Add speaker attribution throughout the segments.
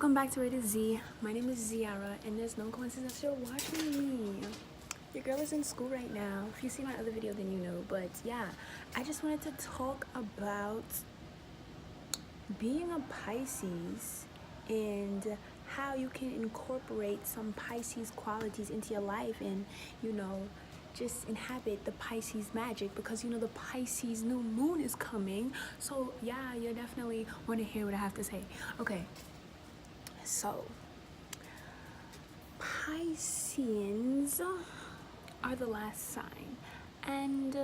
Speaker 1: Welcome back to Rated-Z. My name is Ziara, and there's no coincidence that you're watching me. Your girl is in school right now. If you see my other video, then you know. But yeah, I just wanted to talk about being a Pisces and how you can incorporate some Pisces qualities into your life and, just inhabit the Pisces magic, because the Pisces new moon is coming. So yeah, you definitely want to hear what I have to say. Okay, so Pisceans are the last sign, and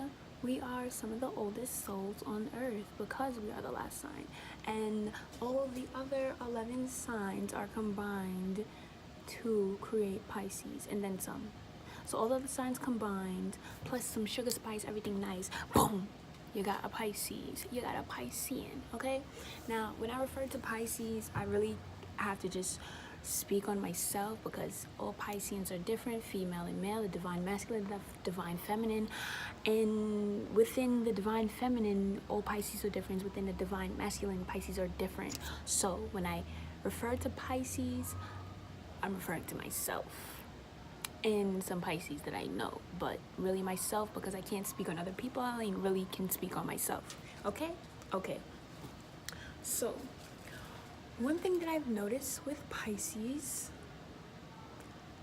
Speaker 1: we are some of the oldest souls on earth because we are the last sign, and all of the other 11 signs are combined to create Pisces, and then some. So all of the signs combined, plus some sugar spice, everything nice, boom, you got a Pisces, you got a Piscean, okay? Now, when I refer to Pisces, I really have to just speak on myself, because all Pisceans are different, female and male, the divine masculine, the divine feminine, and within the divine feminine, all Pisces are different. Within the divine masculine, Pisces are different. So when I refer to Pisces, I'm referring to myself and some Pisces that I know, but really myself, because I can't speak on other people. I only really can speak on myself. Okay? So one thing that I've noticed with Pisces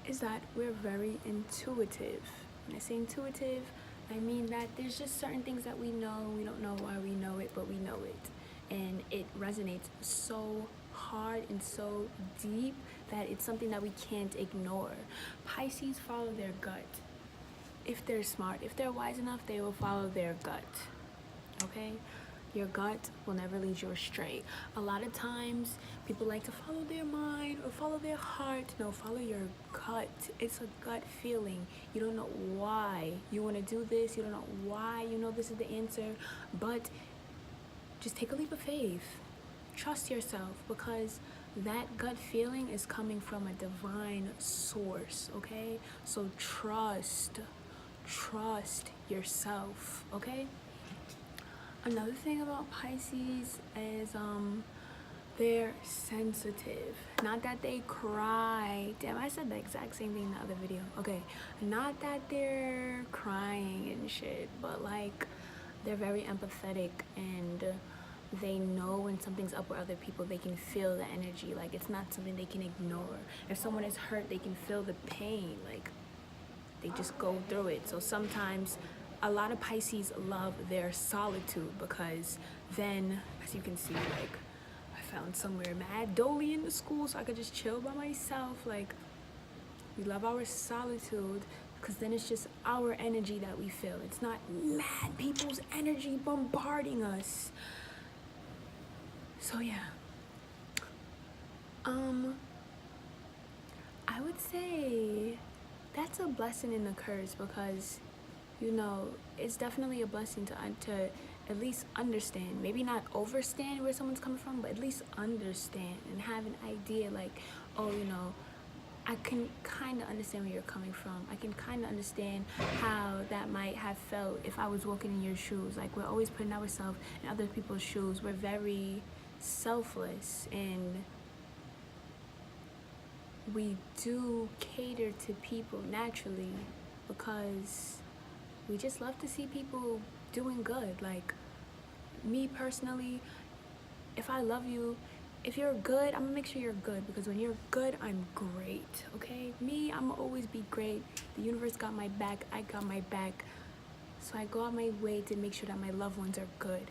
Speaker 1: is that we're very intuitive. When I say intuitive, I mean that there's just certain things that we know. We don't know why we know it, but we know it. And it resonates so hard and so deep that it's something that we can't ignore. Pisces follow their gut. If they're smart, if they're wise enough, they will follow their gut. Okay? Your gut will never lead you astray. A lot of times, people like to follow their mind or follow their heart. No, follow your gut. It's a gut feeling. You don't know why you want to do this. You don't know why you know this is the answer. But just take a leap of faith. Trust yourself, because that gut feeling is coming from a divine source, okay? So trust yourself, okay? Another thing about Pisces is they're sensitive. Not that they cry. Damn, I said the exact same thing in the other video. Okay, not that they're crying and shit, but like they're very empathetic, and they know when something's up with other people. They can feel the energy. Like, it's not something they can ignore. If someone is hurt, they can feel the pain. Like, they just go through it. So sometimes a lot of Pisces love their solitude, because then, as you can see, like, I found somewhere mad dolly in the school so I could just chill by myself. Like, we love our solitude, because then it's just our energy that we feel. It's not mad people's energy bombarding us. So yeah, I would say that's a blessing and a curse, because it's definitely a blessing to at least understand, maybe not overstand where someone's coming from, but at least understand and have an idea, like, oh, I can kind of understand where you're coming from. I can kind of understand how that might have felt if I was walking in your shoes. Like, we're always putting ourselves in other people's shoes. We're very selfless, and we do cater to people naturally, because we just love to see people doing good. Like, me personally, if I love you, if you're good, I'm gonna make sure you're good, because when you're good, I'm great, okay? Me, I'm gonna always be great. The universe got my back, I got my back. So I go out my way to make sure that my loved ones are good.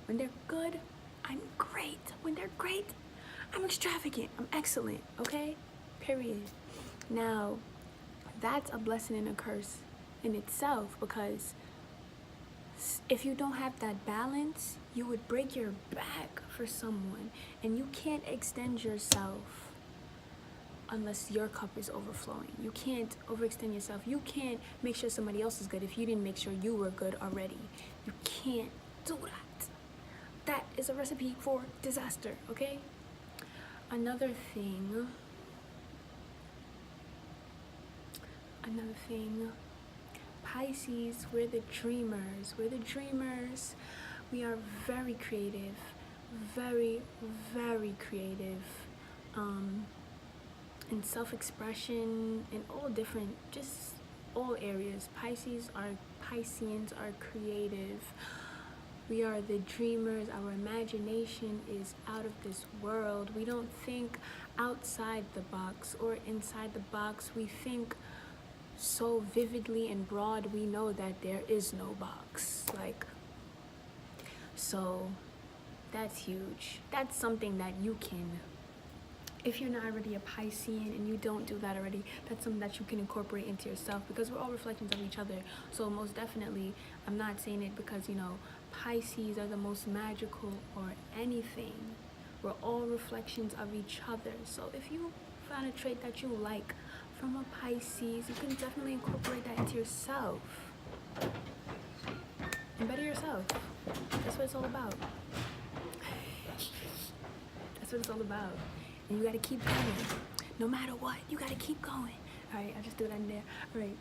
Speaker 1: When they're good, I'm great. When they're great, I'm extravagant. I'm excellent, okay? Period. Now, that's a blessing and a curse in itself, because if you don't have that balance, you would break your back for someone, and you can't extend yourself unless your cup is overflowing. You can't overextend yourself. You can't make sure somebody else is good if you didn't make sure you were good already. You can't do that. That is a recipe for disaster, okay? Another thing, Pisces, we're the dreamers. We are very creative, very, very creative. and self-expression in all different, just all areas. Pisceans are creative. We are the dreamers. Our imagination is out of this world. We don't think outside the box or inside the box. We think so vividly and broad, we know that there is no box. Like, so that's huge. That's something that you can, if you're not already a Piscean and you don't do that already, that's something that you can incorporate into yourself, because we're all reflections of each other. So most definitely, I'm not saying it because, you know, Pisces are the most magical or anything. We're all reflections of each other. So if you find a trait that you like from a Pisces, you can definitely incorporate that into yourself and better yourself. That's what it's all about. That's what it's all about. And you gotta keep going. No matter what, you gotta keep going. Alright, I'll just do that in there. Alright.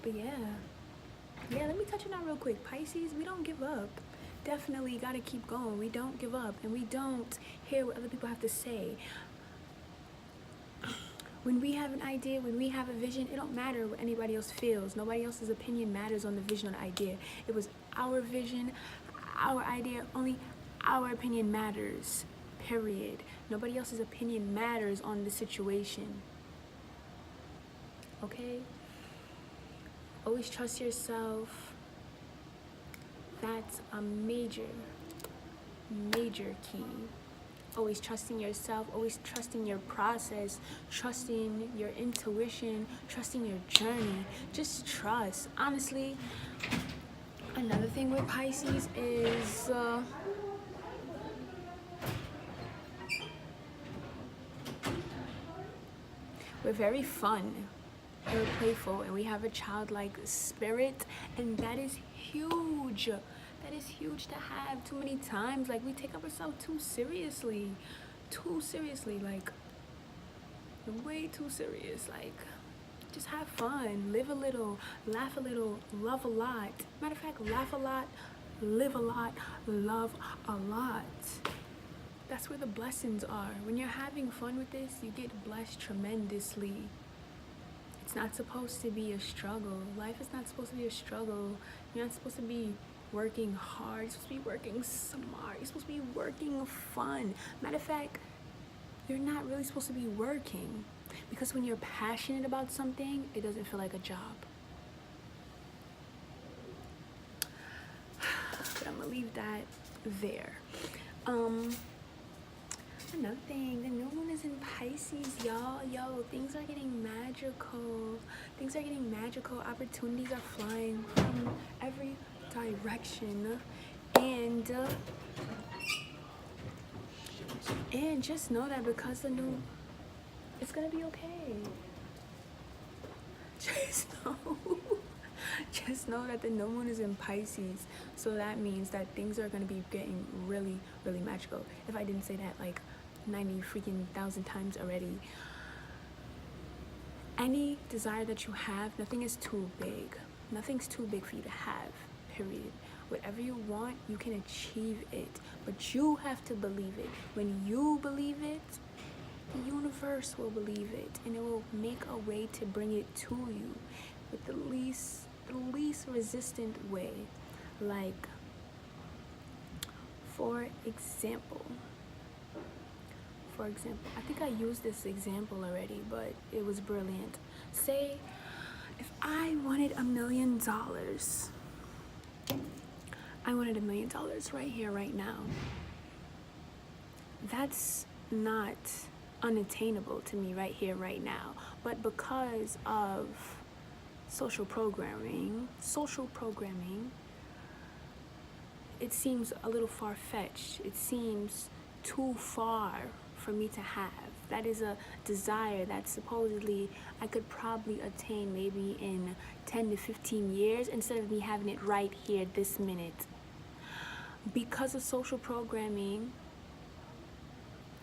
Speaker 1: But yeah, let me touch on that real quick. Pisces, we don't give up. Definitely gotta keep going. We don't give up, and we don't hear what other people have to say. When we have an idea, when we have a vision, it don't matter what anybody else feels. Nobody else's opinion matters on the vision or the idea. It was our vision, our idea, only our opinion matters, period. Nobody else's opinion matters on the situation. Okay? Always trust yourself. That's a major key. Always trusting yourself, always trusting your process, trusting your intuition, trusting your journey. Just trust. Honestly, another thing with Pisces is we're very fun and we're playful, and we have a childlike spirit, and that is huge. That is huge to have. Too many times, like, we take ourselves too seriously, like way too serious. Like, just have fun, live a little, laugh a little, love a lot. Matter of fact, laugh a lot, live a lot, love a lot. That's where the blessings are. When you're having fun with this, you get blessed tremendously. It's not supposed to be a struggle. Life is not supposed to be a struggle. You're not supposed to be working hard. You're supposed to be working smart. You're supposed to be working fun. Matter of fact, you're not really supposed to be working, because when you're passionate about something, it doesn't feel like a job. But I'm gonna leave that there. Another thing, the new moon is in Pisces, y'all. Yo, things are getting magical. Things are getting magical. Opportunities are flying from every direction. And just know that because the new, it's gonna be okay. Just know that the new moon is in Pisces. So that means that things are gonna be getting really, really magical. If I didn't say that like 90 freaking thousand times already. Any desire that you have, nothing is too big. Nothing's too big for you to have, period. Whatever you want, you can achieve it, but you have to believe it. When you believe it, the universe will believe it, and it will make a way to bring it to you with the least resistant way. Like, for example, I think I used this example already, but it was brilliant. Say, if I wanted $1 million, I wanted $1 million right here, right now. That's not unattainable to me right here, right now. But because of social programming, it seems a little far-fetched. It seems too far for me to have. That is a desire that supposedly I could probably attain maybe in 10 to 15 years instead of me having it right here this minute. Because of social programming,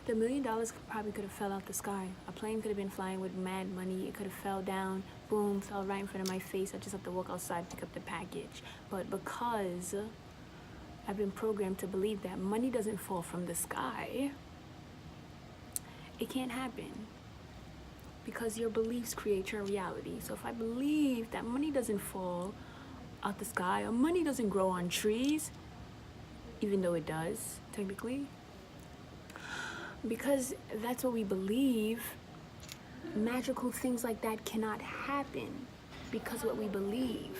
Speaker 1: the $1 million probably could have fell out the sky. A plane could have been flying with mad money. It could have fell down, boom, fell right in front of my face. I just have to walk outside, pick up the package. But because I've been programmed to believe that money doesn't fall from the sky, It can't happen. Because your beliefs create your reality. So if I believe that money doesn't fall out the sky, or money doesn't grow on trees, even though it does, technically, because that's what we believe, magical things like that cannot happen because what we believe.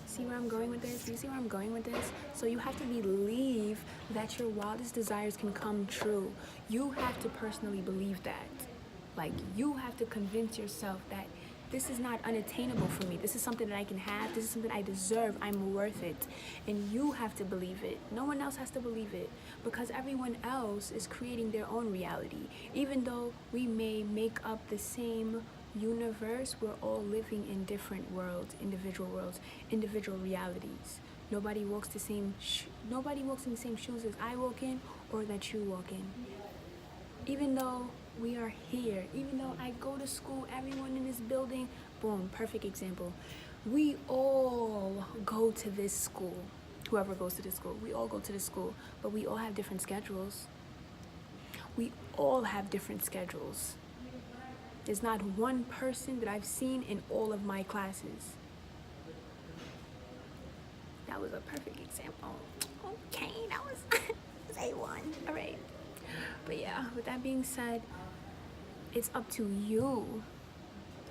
Speaker 1: See where I'm going with this? Do you see where I'm going with this? So you have to believe that your wildest desires can come true. You have to personally believe that. Like, you have to convince yourself that this is not unattainable for me. This is something that I can have. This is something I deserve. I'm worth it. And you have to believe it. No one else has to believe it, because everyone else is creating their own reality. Even though we may make up the same universe, we're all living in different worlds, individual realities. Nobody walks in the same shoes as I walk in or that you walk in. Even though we are here, even though I go to school, everyone in this building, boom, perfect example. We all go to this school. Whoever goes to this school, we all go to this school, but we all have different schedules. We all have different schedules. There's not one person that I've seen in all of my classes. That was a perfect example. Okay, that was A1. All right. But yeah, with that being said, it's up to you.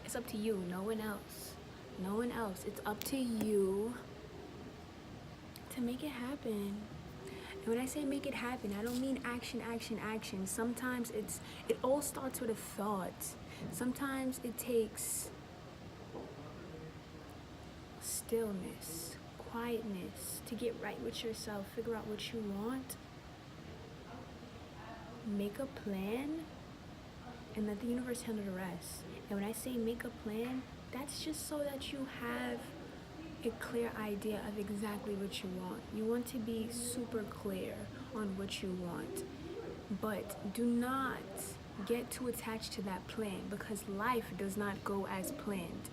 Speaker 1: It's up to you, no one else. No one else. It's up to you to make it happen. And when I say make it happen, I don't mean action, action, action. Sometimes it all starts with a thought. Sometimes it takes stillness, quietness to get right with yourself, figure out what you want, make a plan, and let the universe handle the rest. And when I say make a plan, that's just so that you have a clear idea of exactly what you want. You want to be super clear on what you want, but do not get too attached to that plan, because life does not go as planned.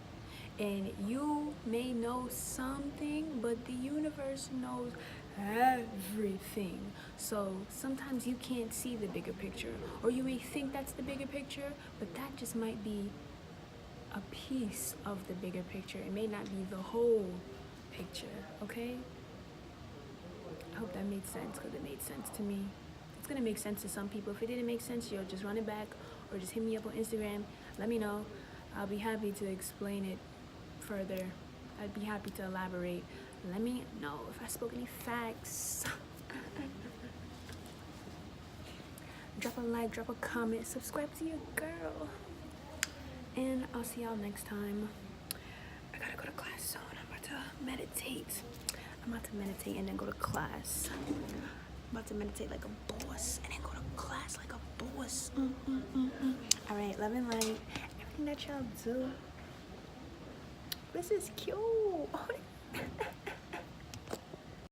Speaker 1: And you may know something, but the universe knows everything. So sometimes you can't see the bigger picture, or you may think that's the bigger picture, but that just might be a piece of the bigger picture. It may not be the whole picture, okay? I hope that made sense, because it made sense to me. It's gonna make sense to some people. If it didn't make sense, yo, just run it back, or just hit me up on Instagram. Let me know. I'll be happy to explain it further. I'd be happy to elaborate. Let me know if I spoke any facts. Drop a like, drop a comment, subscribe to your girl. And I'll see y'all next time. I gotta go to class soon. I'm about to meditate. And then go to class. I'm about to meditate like a boss and then go to class like a boss. All right, love and light. Everything that y'all do. This is cute.